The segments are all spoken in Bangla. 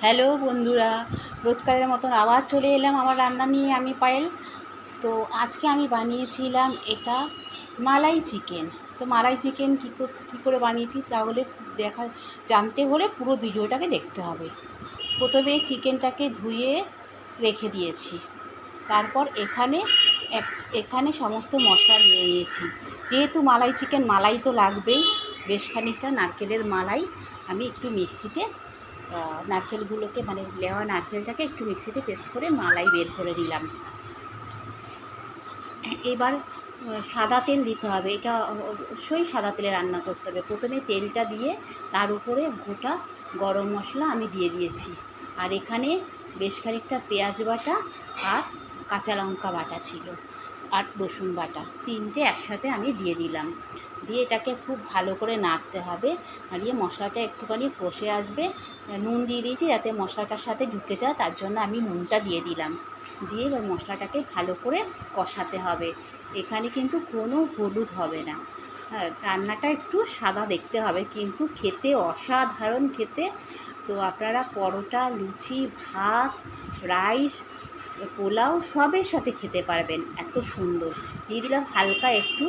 হ্যালো বন্ধুরা, রোজকারের মতন আবার চলে এলাম আমার রান্না নিয়ে। আমি পায়েল। তো আজকে আমি বানিয়েছিলাম এটা মালাই চিকেন। তো মালাই চিকেন কী করে বানিয়েছি তাহলে জানতে হলে পুরো ভিডিওটাকে দেখতে হবে। প্রথমে চিকেনটাকে ধুয়ে রেখে দিয়েছি। তারপর এখানে সমস্ত মশলা নিয়ে নিয়েছি। যেহেতু মালাই চিকেন, মালাই তো লাগবেই। বেশ খানিকটা নারকেলের মালাই আমি একটু মিক্সিতে নারকেলগুলোকে লেওয়া নারকেলটাকে একটু মিক্সিতে পেস্ট করে মালাই বের করে দিলাম। এবার সাদা তেল দিতে হবে। এটা অবশ্যই সাদা তেলে রান্না করতে হবে। প্রথমে তেলটা দিয়ে তার উপরে গোটা গরম মশলা আমি দিয়ে দিয়েছি। আর এখানে বেশ খানিকটা পেঁয়াজ বাটা আর কাঁচা লঙ্কা বাটা ছিল, আর রসুন বাটা, তিনটে একসাথে আমি দিয়ে দিলাম। দিয়ে এটাকে খুব ভালো করে নাড়তে হবে। নাড়িয়ে মশলাটা একটুখানি কষে আসবে। নুন দিয়ে দিয়েছি যাতে মশলাটার সাথে ঢুকে যায়, তার জন্য আমি নুনটা দিয়ে দিলাম। দিয়ে এবার মশলাটাকে ভালো করে কষাতে হবে। এখানে কিন্তু কোনো হলুদ হবে না। হ্যাঁ, রান্নাটা একটু সাদা দেখতে হবে, কিন্তু খেতে অসাধারণ খেতে। তো আপনারা পরোটা, লুচি, ভাত, রাইস, পোলাও সবের সাথে খেতে পারবেন, এত সুন্দর। দিয়ে দিলাম হালকা একটু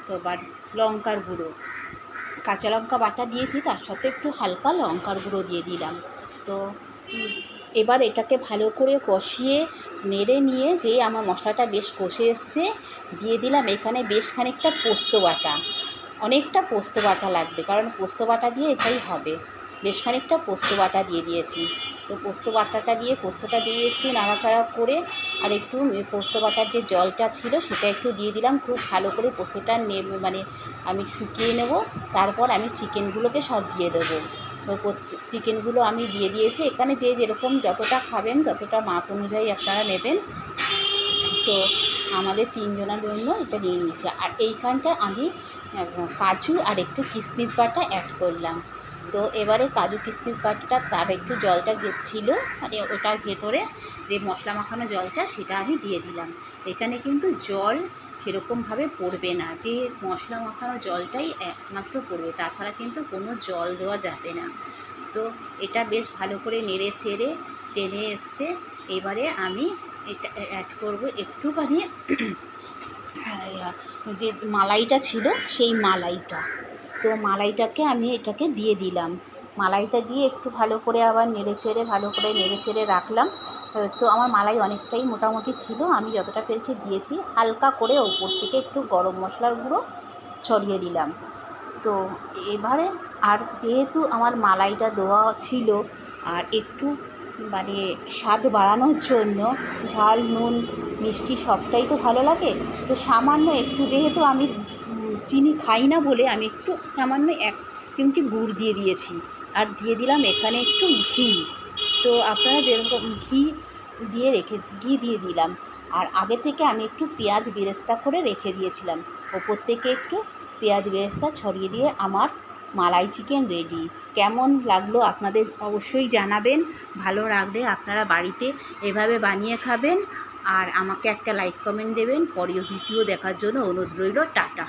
তোমার লঙ্কার গুঁড়ো, কাঁচা লঙ্কা বাটা দিয়েছি, তার সাথে একটু হালকা লঙ্কার গুঁড়ো দিয়ে দিলাম। তো এবার এটাকে ভালো করে কষিয়ে নেড়ে নিয়ে, যেই আমার মশলাটা বেশ কষে এসছে, দিয়ে দিলাম এখানে বেশ খানিকটা পোস্ত বাটা। অনেকটা পোস্ত বাটা লাগবে, কারণ পোস্ত বাটা দিয়ে এটাই হবে। বেশ খানিকটা পোস্ত বাটা দিয়ে দিয়েছি। তো পোস্ত বাটাটা দিয়ে পোস্তটা দিয়ে একটু নাড়াচাড়া করে, আর একটু পোস্ত বাটার যে জলটা ছিল সেটা একটু দিয়ে দিলাম। খুব ভালো করে পোস্তটা আমি শুকিয়ে নেব। তারপর আমি চিকেনগুলোকে সব দিয়ে দেবো। তো চিকেনগুলো আমি দিয়ে দিয়েছি। এখানে যে যেরকম যতটা খাবেন ততটা মাপ অনুযায়ী আপনারা নেবেন। তো আমাদের তিনজনের জন্য এটা নিয়ে নিয়েছি। আর এইখানটা আমি কাজু আর একটু কিশমিশ বাটা অ্যাড করলাম। তো এবারে কাজু কিশমিশ বাটাটা তার একটু জলটা ছিল, ওটার ভেতরে যে মশলা মাখানো জলটা সেটা আমি দিয়ে দিলাম। এখানে কিন্তু জল সেরকমভাবে পড়বে না, যে মশলা মাখানো জলটাই একমাত্র পড়বে, তাছাড়া কিন্তু কোনো জল দেওয়া যাবে না। তো এটা বেশ ভালো করে নেড়ে চেড়ে টেনে এসছে। এবারে আমি এটা অ্যাড করবো একটুখানি যে মালাইটা ছিল সেই মালাইটা। তো মালাইটাকে আমি এটাকে দিয়ে দিলাম। মালাইটা দিয়ে একটু ভালো করে আবার ভালো করে নেড়ে চেড়ে রাখলাম। তো আমার মালাই অনেকটাই মোটামুটি ছিল, আমি যতটা পেরেছি দিয়েছি। হালকা করে ওপর থেকে একটু গরম মশলার গুঁড়ো ছড়িয়ে দিলাম। তো এবারে আর যেহেতু আমার মালাইটা দেওয়া ছিল, আর একটু স্বাদ বাড়ানোর জন্য ঝাল, নুন, মিষ্টি সবটাই তো ভালো লাগে। তো সামান্য একটু, যেহেতু আমি চিনি খাই না বলে আমি একটু সামান্য 1 চিমটি গুড় দিয়ে দিয়েছি। আর দিয়ে দিলাম এখানে একটু ঘি। তো আপনারা যেরকম ঘি দিয়ে দিলাম। আর আগে থেকে আমি একটু পেঁয়াজ বেরেস্তা করে রেখে দিয়েছিলাম। ওপর থেকে একটু পেঁয়াজ বেরেস্তা ছড়িয়ে দিয়ে আমার মালাই চিকেন রেডি। কেমন লাগলো আপনাদের অবশ্যই জানাবেন। ভালো লাগলে আপনারা বাড়িতে এভাবে বানিয়ে খাবেন। আর আমাকে একটা লাইক কমেন্ট দেবেন। পরের ভিডিও দেখার জন্য অনুরোধ রইল। টাটা।